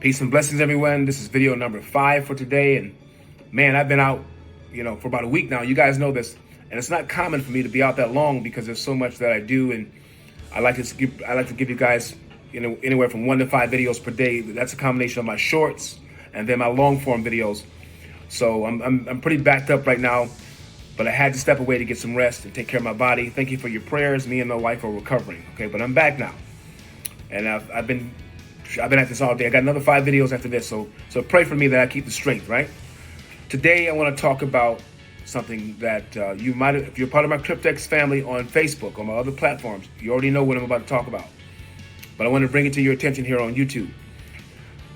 Peace and blessings, everyone. This is video number 5 for today. And man, I've been out, for about a week now. You guys know this. And it's not common for me to be out that long because there's so much that I do. And I like to give you guys, anywhere from 1 to 5 videos per day. That's a combination of my shorts and then my long form videos. So I'm pretty backed up right now, but I had to step away to get some rest and take care of my body. Thank you for your prayers. Me and my wife are recovering. Okay, but I'm back now. And I've been at this all day. I got another 5 videos after this, so pray for me that I keep the strength, right? Today, I want to talk about something that you might, if you're part of my Cryptex family on Facebook, on my other platforms, you already know what I'm about to talk about. But I want to bring it to your attention here on YouTube.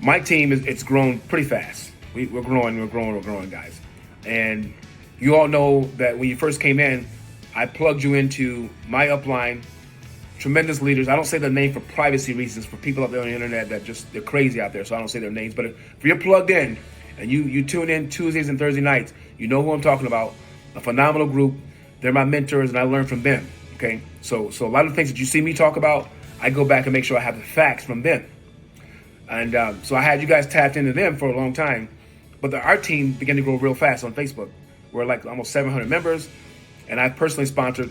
My team, it's grown pretty fast. We're growing, guys. And you all know that when you first came in, I plugged you into my upline. Tremendous leaders. I don't say their name for privacy reasons, for people out there on the internet that they're crazy out there, so I don't say their names. But if you're plugged in and you tune in Tuesdays and Thursday nights, you know who I'm talking about. A phenomenal group. They're my mentors and I learn from them. Okay, so a lot of things that you see me talk about, I go back and make sure I have the facts from them. And so I had you guys tapped into them for a long time, but our team began to grow real fast on Facebook. We're like almost 700 members, and I personally sponsored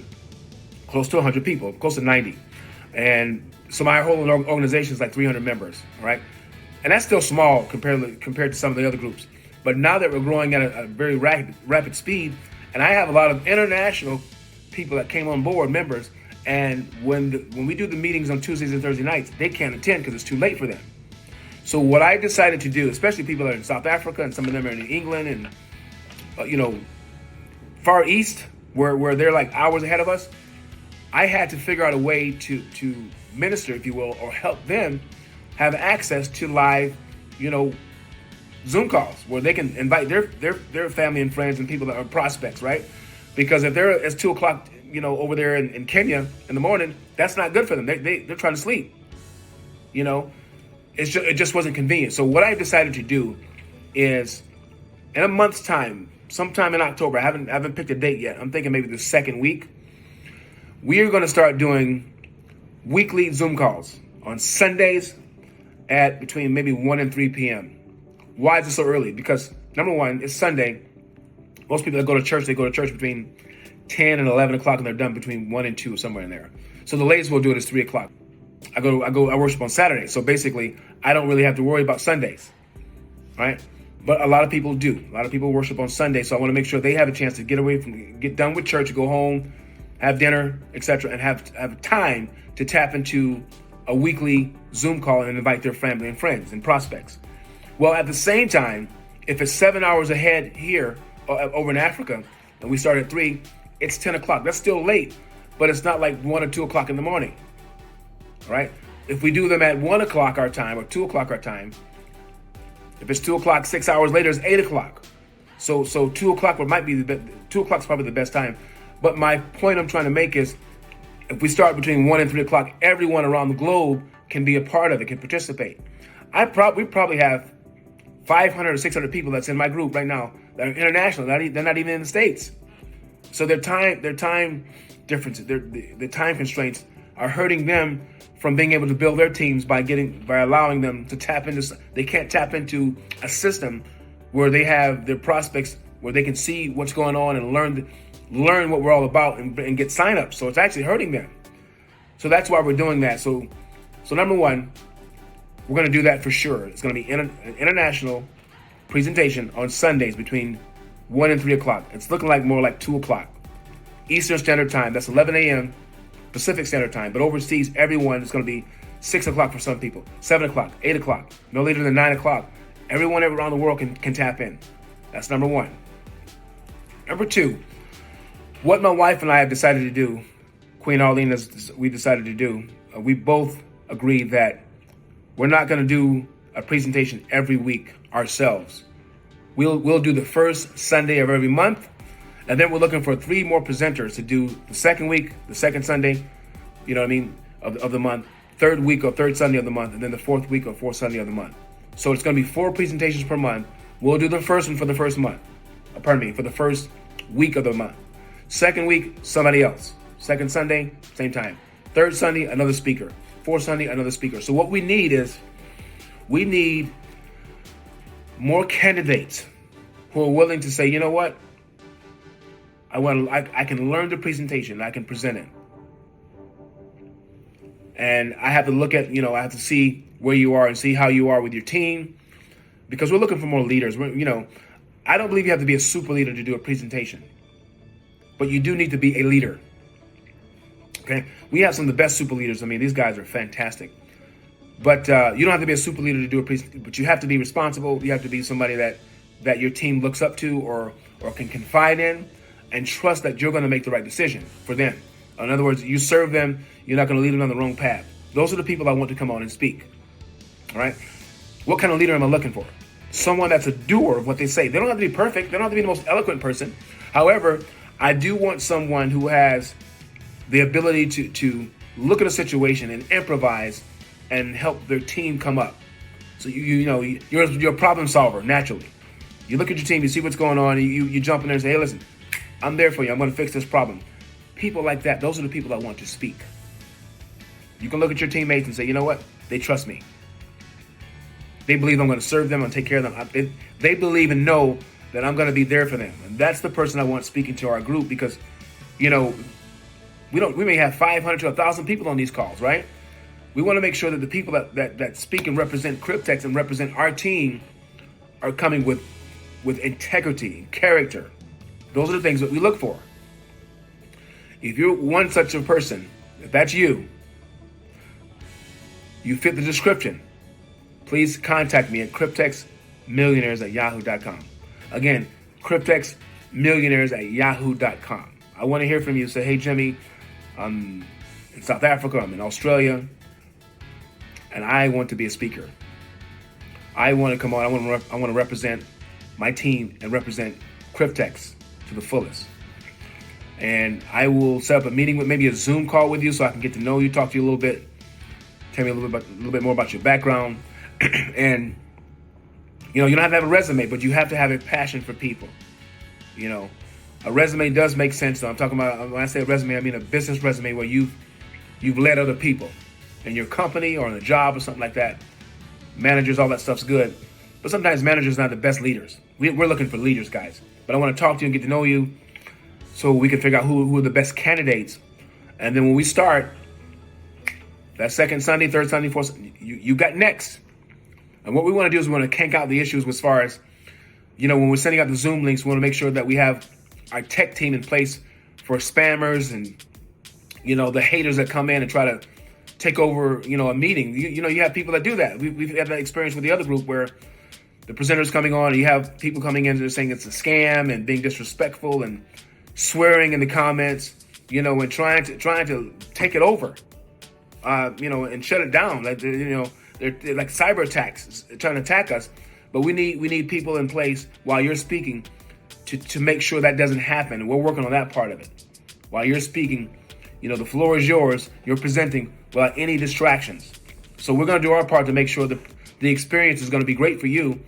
close to 100 people, close to 90. And so my whole organization is like 300 members, right? And that's still small compared to some of the other groups. But now that we're growing at a very rapid speed, and I have a lot of international people that came on board, members, and when we do the meetings on Tuesdays and Thursday nights, they can't attend because it's too late for them. So what I decided to do, especially people that are in South Africa, and some of them are in England and, Far East, where they're like hours ahead of us, I had to figure out a way to minister, if you will, or help them have access to live, Zoom calls where they can invite their family and friends and people that are prospects, right? Because if it's 2 o'clock, over there in Kenya in the morning, that's not good for them. They're trying to sleep. It just wasn't convenient. So what I decided to do is, in a month's time, sometime in October, I haven't picked a date yet. I'm thinking maybe the second week. We are going to start doing weekly Zoom calls on Sundays at between maybe 1 and 3 p.m. Why is it so early? Because number one, it's Sunday. Most people that go to church, they go to church between 10 and 11 o'clock, and they're done between 1 and 2, somewhere in there. So the latest we'll do it is 3 o'clock. I worship on Saturday. So basically, I don't really have to worry about Sundays, right? But a lot of people do. A lot of people worship on Sunday. So I want to make sure they have a chance to get done with church, go home, have dinner, etc., and have time to tap into a weekly Zoom call and invite their family and friends and prospects. Well, at the same time, if it's 7 hours ahead here over in Africa, and we start at 3, it's 10 o'clock. That's still late, but it's not like 1 or 2 o'clock in the morning, all right? If we do them at 1 o'clock our time or 2 o'clock our time, if it's 2 o'clock, 6 hours later, it's 8 o'clock. So 2 o'clock might be 2 o'clock is probably the best time. But my point I'm trying to make is, if we start between 1 and 3 o'clock, everyone around the globe can be a part of it, can participate. We probably have 500 or 600 people that's in my group right now that are international. They're not even in the States. So their time differences, the time constraints are hurting them from being able to build their teams by allowing them to tap into. They can't tap into a system where they have their prospects, where they can see what's going on and learn what we're all about and get sign-ups. So it's actually hurting them. So that's why we're doing that. So number one, we're going to do that for sure. It's going to be an international presentation on Sundays between 1 and 3 o'clock. It's looking like more like 2 o'clock Eastern Standard Time. That's 11 a.m. Pacific Standard Time. But overseas, everyone is going to be 6 o'clock for some people, 7 o'clock, 8 o'clock, no later than 9 o'clock. Everyone around the world can tap in. That's number one. Number two, what my wife and I have decided to do, Queen Arlene, we decided to do, we both agreed that we're not going to do a presentation every week ourselves. We'll do the first Sunday of every month, and then we're looking for 3 more presenters to do the second week, the second Sunday, of the month, third week or third Sunday of the month, and then the fourth week or fourth Sunday of the month. So it's going to be 4 presentations per month. We'll do the first one for the first month. For the first week of the month. Second week, somebody else. Second Sunday, same time. Third Sunday, another speaker. Fourth Sunday, another speaker. So what we need is, we need more candidates who are willing to say, you know what, I can learn the presentation, I can present it. And I have to look at, I have to see where you are and see how you are with your team, because we're looking for more leaders. I don't believe you have to be a super leader to do a presentation, but you do need to be a leader. Okay, we have some of the best super leaders. I mean, these guys are fantastic. But you don't have to be a super leader to do a presentation, but you have to be responsible. You have to be somebody that your team looks up to or can confide in and trust that you're going to make the right decision for them. In other words, you serve them, you're not going to lead them on the wrong path. Those are the people I want to come on and speak. All right? What kind of leader am I looking for? Someone that's a doer of what they say. They don't have to be perfect. They don't have to be the most eloquent person. However, I do want someone who has the ability to look at a situation and improvise and help their team come up. So you're a problem solver naturally. You look at your team, you see what's going on, and you jump in there and say, hey, listen, I'm there for you. I'm going to fix this problem. People like that, those are the people I want to speak. You can look at your teammates and say, you know what? They trust me. They believe I'm going to serve them and take care of them. They believe and know that I'm going to be there for them. And that's the person I want speaking to our group, because, we may have 500 to 1,000 people on these calls, right? We want to make sure that the people that speak and represent Cryptex and represent our team are coming with integrity, character. Those are the things that we look for. If you're one such a person, if that's you, you fit the description, please contact me at cryptexmillionaires@yahoo.com. Again, cryptexmillionaires@yahoo.com. I want to hear from you. Say, hey, Jimmy, I'm in South Africa, I'm in Australia, and I want to be a speaker. I want to come on. I want to represent my team and represent Cryptex to the fullest. And I will set up a meeting with maybe a Zoom call with you so I can get to know you, talk to you a little bit, tell me a little bit more about your background. And you don't have to have a resume, but you have to have a passion for people. A resume does make sense, though. I'm talking about, when I say a resume, I mean a business resume where you've led other people in your company or in a job or something like that. Managers, all that stuff's good. But sometimes managers are not the best leaders. We're looking for leaders, guys. But I want to talk to you and get to know you so we can figure out who are the best candidates. And then when we start, that second Sunday, third Sunday, fourth, you got next. And what we want to do is we want to kank out the issues as far as, when we're sending out the Zoom links, we want to make sure that we have our tech team in place for spammers and, the haters that come in and try to take over, a meeting. You have people that do that. We've had that experience with the other group where the presenter's coming on and you have people coming in and they're saying it's a scam and being disrespectful and swearing in the comments, and trying to take it over, and shut it down. Like, they're like cyber attacks, trying to attack us. But we need people in place while you're speaking to make sure that doesn't happen. And we're working on that part of it. While you're speaking, the floor is yours. You're presenting without any distractions. So we're going to do our part to make sure that the experience is going to be great for you.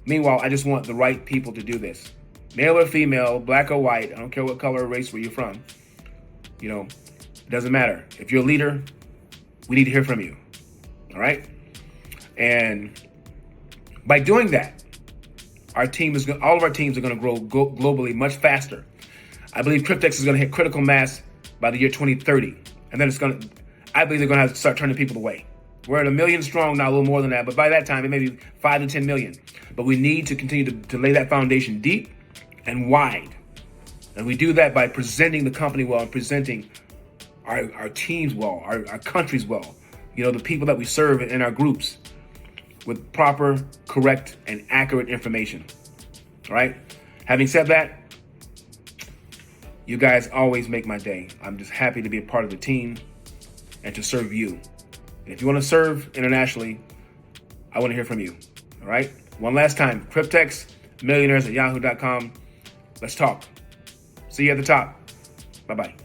Meanwhile, I just want the right people to do this. Male or female, black or white, I don't care what color or race where you're from. It doesn't matter. If you're a leader, we need to hear from you. All right? And by doing that, all of our teams are going to grow globally much faster. I believe Cryptex is going to hit critical mass by the year 2030. And then I believe they're going to have to start turning people away. We're at 1 million strong now, a little more than that. But by that time, it may be 5 to 10 million. But we need to continue to lay that foundation deep and wide. And we do that by presenting the company well and presenting our teams well, our countries well. The people that we serve in our groups with proper, correct, and accurate information. All right? Having said that, you guys always make my day. I'm just happy to be a part of the team and to serve you. And if you want to serve internationally, I want to hear from you. All right? One last time, cryptexmillionaires@yahoo.com. Let's talk. See you at the top. Bye-bye.